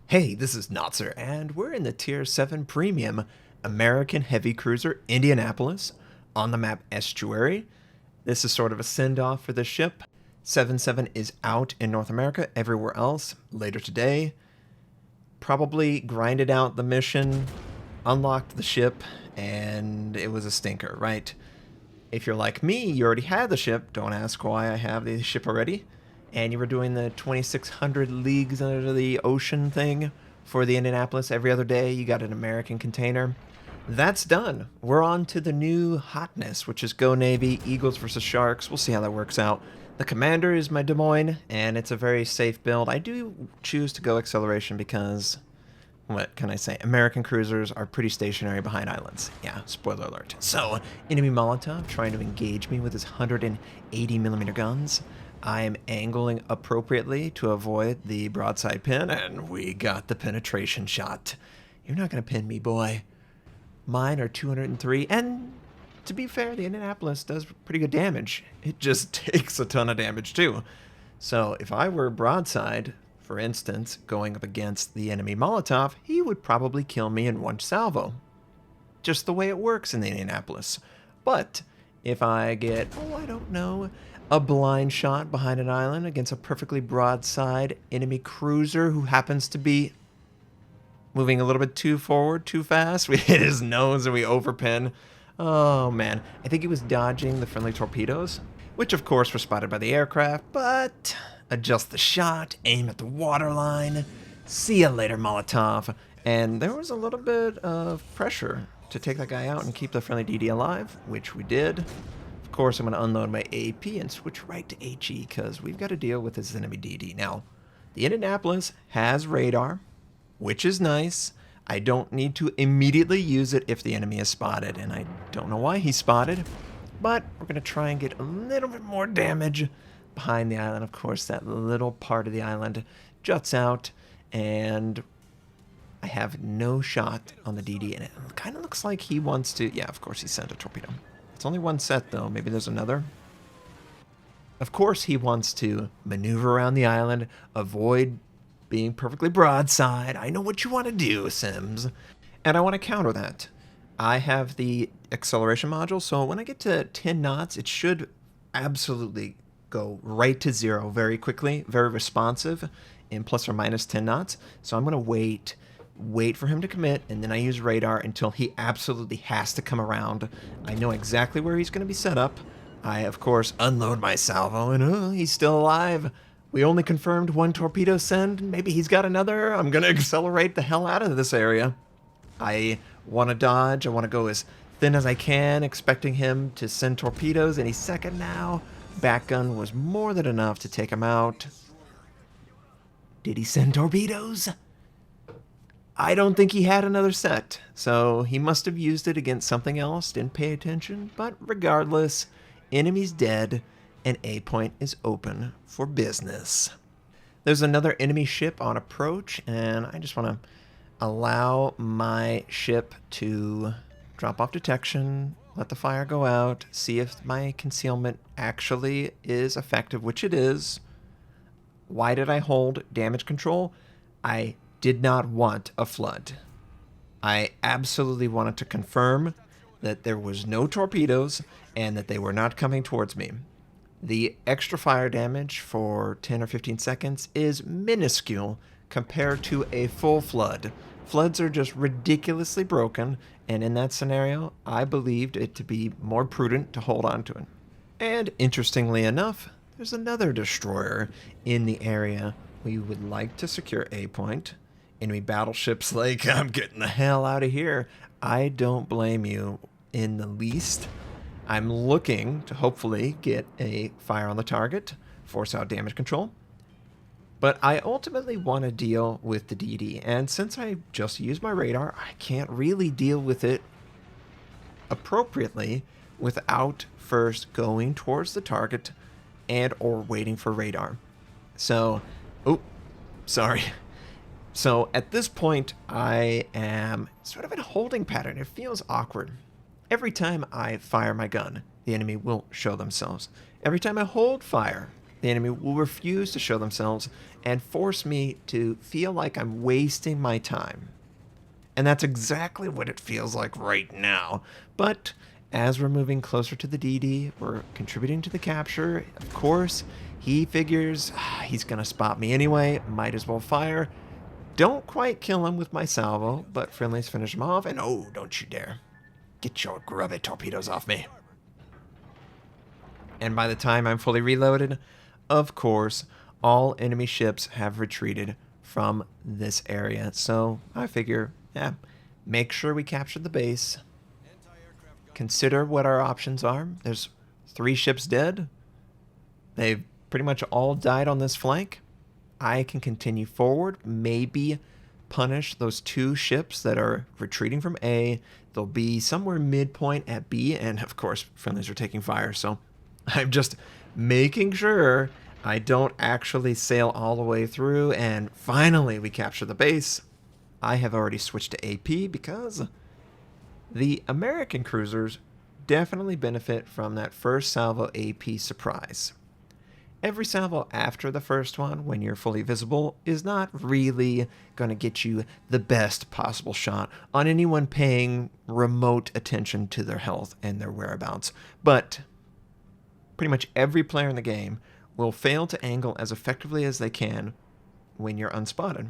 Hey, this is Notser, and we're in the Tier 7 Premium American Heavy Cruiser Indianapolis on the map Estuary. This is sort of a send-off for this ship. 7-7 is out in North America, everywhere else, later today. Probably grinded out the mission, unlocked the ship, and it was a stinker, right? If you're like me, you already had the ship. Don't ask why I have the ship already. And you were doing the 2,600 leagues under the ocean thing for the Indianapolis every other day. You got an American container. That's done. We're on to the new hotness, which is Go Navy, Eagles versus Sharks. We'll see how that works out. The commander is my Des Moines, and it's a very safe build. I do choose to go acceleration because, what can I say? American cruisers are pretty stationary behind islands. Yeah, spoiler alert. So, enemy Molotov trying to engage me with his 180mm guns. I'm angling appropriately to avoid the broadside pin, and we got the penetration shot. You're not going to pin me, boy. Mine are 203, and to be fair, the Indianapolis does pretty good damage. It just takes a ton of damage, too. So if I were broadside, for instance, going up against the enemy Molotov, he would probably kill me in one salvo. Just the way it works in the Indianapolis. But if I get, I don't know, a blind shot behind an island against a perfectly broadside enemy cruiser who happens to be moving a little bit too forward, too fast, we hit his nose and we overpin. Oh man, I think he was dodging the friendly torpedoes, which of course were spotted by the aircraft, but adjust the shot, aim at the waterline, see ya later, Molotov. And there was a little bit of pressure to take that guy out and keep the friendly DD alive, which we did. Of course, I'm going to unload my AP and switch right to HE because we've got to deal with this enemy DD. Now, the Indianapolis has radar, which is nice. I don't need to immediately use it if the enemy is spotted, and I don't know why he's spotted, but we're going to try and get a little bit more damage behind the island. Of course, that little part of the island juts out, and I have no shot on the DD, and it kind of looks like he wants to... Yeah, of course he sent a torpedo. It's only one set, though. Maybe there's another. Of course he wants to maneuver around the island, avoid being perfectly broadside. I know what you want to do, Sims. And I want to counter that. I have the acceleration module, so when I get to 10 knots, it should absolutely go right to zero very quickly, very responsive in plus or minus 10 knots. So I'm going to wait for him to commit, and then I use radar until he absolutely has to come around. I know exactly where he's going to be set up. I, of course, unload my salvo, and he's still alive. We only confirmed one torpedo send. Maybe he's got another. I'm going to accelerate the hell out of this area. I want to dodge. I want to go as thin as I can, expecting him to send torpedoes any second now. Back gun was more than enough to take him out. Did he send torpedoes? I don't think he had another set, so he must have used it against something else, didn't pay attention, but regardless, enemy's dead, and A point is open for business. There's another enemy ship on approach, and I just want to allow my ship to drop off detection, let the fire go out, see if my concealment actually is effective, which it is. Why did I hold damage control? I did not want a flood. I absolutely wanted to confirm that there was no torpedoes and that they were not coming towards me. The extra fire damage for 10 or 15 seconds is minuscule compared to a full flood. Floods are just ridiculously broken, and in that scenario, I believed it to be more prudent to hold on to it. And interestingly enough, there's another destroyer in the area we would like to secure A point. Enemy battleships like, I'm getting the hell out of here. I don't blame you in the least. I'm looking to hopefully get a fire on the target, force out damage control. But I ultimately want to deal with the DD, and since I just used my radar, I can't really deal with it appropriately without first going towards the target and or waiting for radar. So, sorry. So at this point, I am sort of in a holding pattern. It feels awkward. Every time I fire my gun, the enemy will show themselves. Every time I hold fire, the enemy will refuse to show themselves and force me to feel like I'm wasting my time. And that's exactly what it feels like right now. But as we're moving closer to the DD, we're contributing to the capture. Of course, he figures he's going to spot me anyway. Might as well fire. Don't quite kill him with my salvo, but friendlies finish him off. And oh, don't you dare. Get your grubby torpedoes off me. And by the time I'm fully reloaded, of course, all enemy ships have retreated from this area. So I figure, yeah, make sure we capture the base. Consider what our options are. There's 3 ships dead. They've pretty much all died on this flank. I can continue forward, maybe punish those 2 ships that are retreating from A. They'll be somewhere midpoint at B, and of course, friendlies are taking fire, so I'm just making sure I don't actually sail all the way through, and finally we capture the base. I have already switched to AP because the American cruisers definitely benefit from that first salvo AP surprise. Every salvo after the first one, when you're fully visible, is not really going to get you the best possible shot on anyone paying remote attention to their health and their whereabouts. But pretty much every player in the game will fail to angle as effectively as they can when you're unspotted.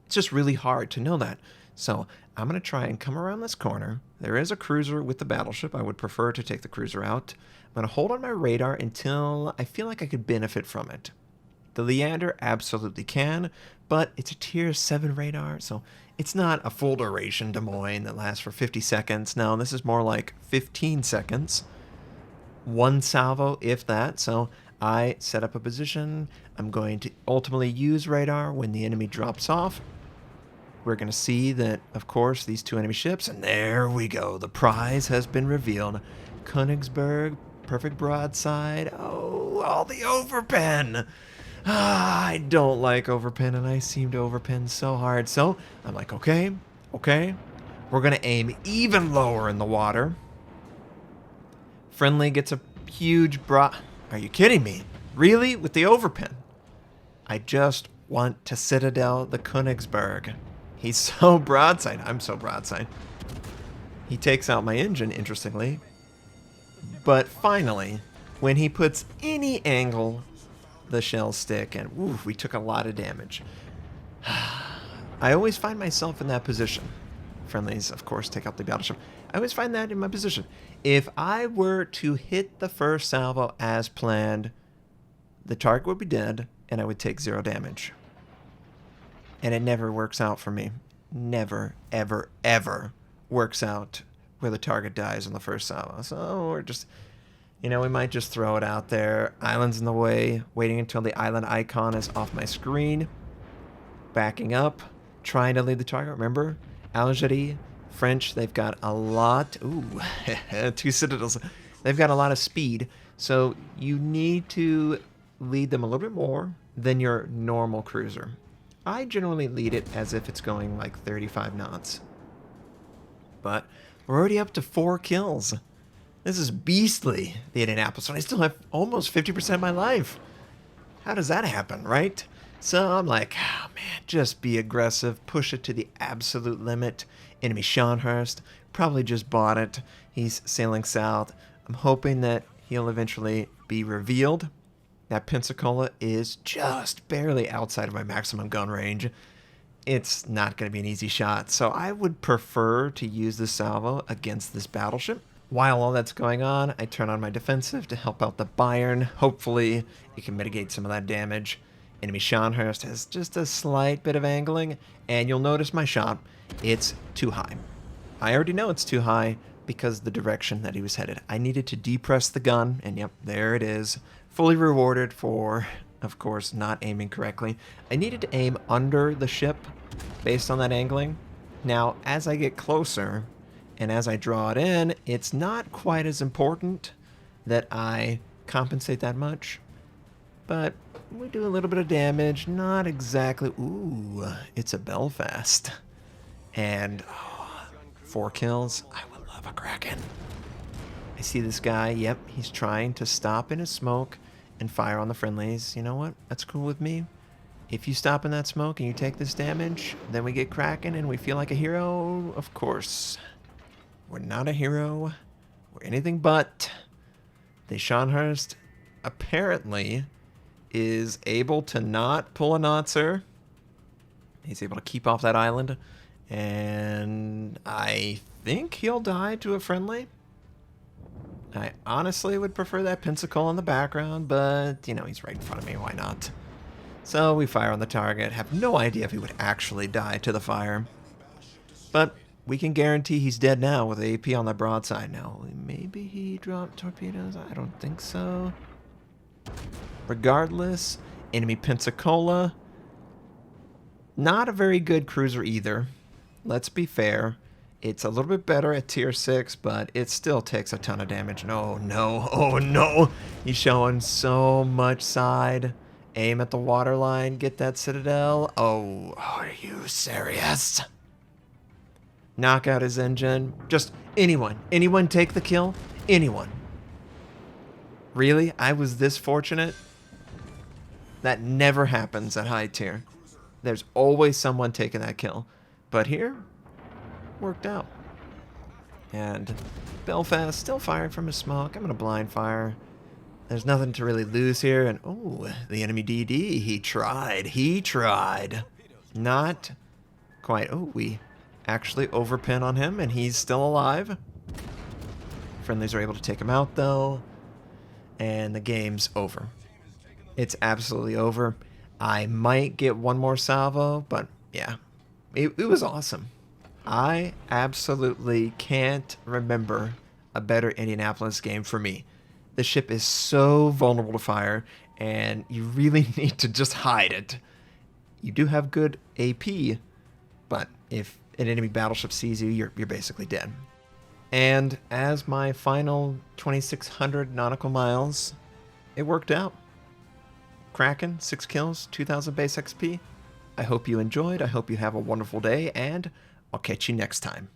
It's just really hard to know that. So I'm going to try and come around this corner. There is a cruiser with the battleship. I would prefer to take the cruiser out. I'm going to hold on my radar until I feel like I could benefit from it. The Leander absolutely can, but it's a tier 7 radar, so it's not a full duration Des Moines that lasts for 50 seconds. No, this is more like 15 seconds. 1 salvo, if that, so I set up a position. I'm going to ultimately use radar when the enemy drops off. We're going to see that, of course, these 2 enemy ships, and there we go. The prize has been revealed. Königsberg, perfect broadside. Oh, all the overpen. I don't like overpen, and I seem to overpen so hard. So I'm like, okay. We're going to aim even lower in the water. Friendly gets a huge Are you kidding me? Really? With the overpen? I just want to citadel the Königsberg. He's so broadside. I'm so broadside. He takes out my engine, interestingly. But finally, when he puts any angle, the shells stick, and ooh, we took a lot of damage. I always find myself in that position. Friendlies, of course, take out the battleship. I always find that in my position. If I were to hit the first salvo as planned, the target would be dead, and I would take 0 damage. And it never works out for me. Never, ever, ever works out where the target dies on the first salvo. So we're just, we might just throw it out there. Island's in the way, waiting until the island icon is off my screen. Backing up, trying to lead the target. Remember, Algerie, French, they've got a lot. Ooh, 2 citadels. They've got a lot of speed. So you need to lead them a little bit more than your normal cruiser. I generally lead it as if it's going like 35 knots. But we're already up to 4 kills. This is beastly, the Indianapolis, and I still have almost 50% of my life. How does that happen, right? So I'm like, oh man, just be aggressive, push it to the absolute limit. Enemy Scharnhorst probably just bought it. He's sailing south. I'm hoping that he'll eventually be revealed. That Pensacola is just barely outside of my maximum gun range. It's not going to be an easy shot, so I would prefer to use the salvo against this battleship. While all that's going on, I turn on my defensive to help out the Bayern. Hopefully, it can mitigate some of that damage. Enemy Scharnhorst has just a slight bit of angling, and you'll notice my shot, it's too high. I already know it's too high because of the direction that he was headed. I needed to depress the gun, and yep, there it is. Fully rewarded for, of course, not aiming correctly. I needed to aim under the ship based on that angling. Now, as I get closer and as I draw it in, it's not quite as important that I compensate that much. But we do a little bit of damage, not exactly. Ooh, it's a Belfast. And 4 kills. I would love a Kraken. I see this guy, yep, he's trying to stop in his smoke and fire on the friendlies. You know what? That's cool with me. If you stop in that smoke and you take this damage, then we get cracking and we feel like a hero. Of course. We're not a hero. We're anything but. The Scharnhorst apparently is able to not pull a Notser. He's able to keep off that island. And I think he'll die to a friendly. I honestly would prefer that Pensacola in the background, but, you know, he's right in front of me. Why not? So we fire on the target. Have no idea if he would actually die to the fire. But we can guarantee he's dead now with AP on the broadside. Now, maybe he dropped torpedoes? I don't think so. Regardless, enemy Pensacola. Not a very good cruiser either. Let's be fair. It's a little bit better at tier 6, but it still takes a ton of damage. No, no, oh no! He's showing so much side. Aim at the waterline, get that citadel. Oh, are you serious? Knock out his engine. Just anyone take the kill? Anyone. Really? I was this fortunate? That never happens at high tier. There's always someone taking that kill. But here, worked out. And Belfast still firing from his smoke. I'm going to blind fire. There's nothing to really lose here. And, oh, the enemy DD. He tried. Not quite. Oh, we actually overpin on him, and he's still alive. Friendlies are able to take him out, though. And the game's over. It's absolutely over. I might get one more salvo, but yeah, it was awesome. I absolutely can't remember a better Indianapolis game for me. The ship is so vulnerable to fire, and you really need to just hide it. You do have good AP, but if an enemy battleship sees you, you're basically dead. And as my final 2,600 nautical miles, it worked out. Kraken, 6 kills, 2,000 base XP. I hope you enjoyed. I hope you have a wonderful day, and I'll catch you next time.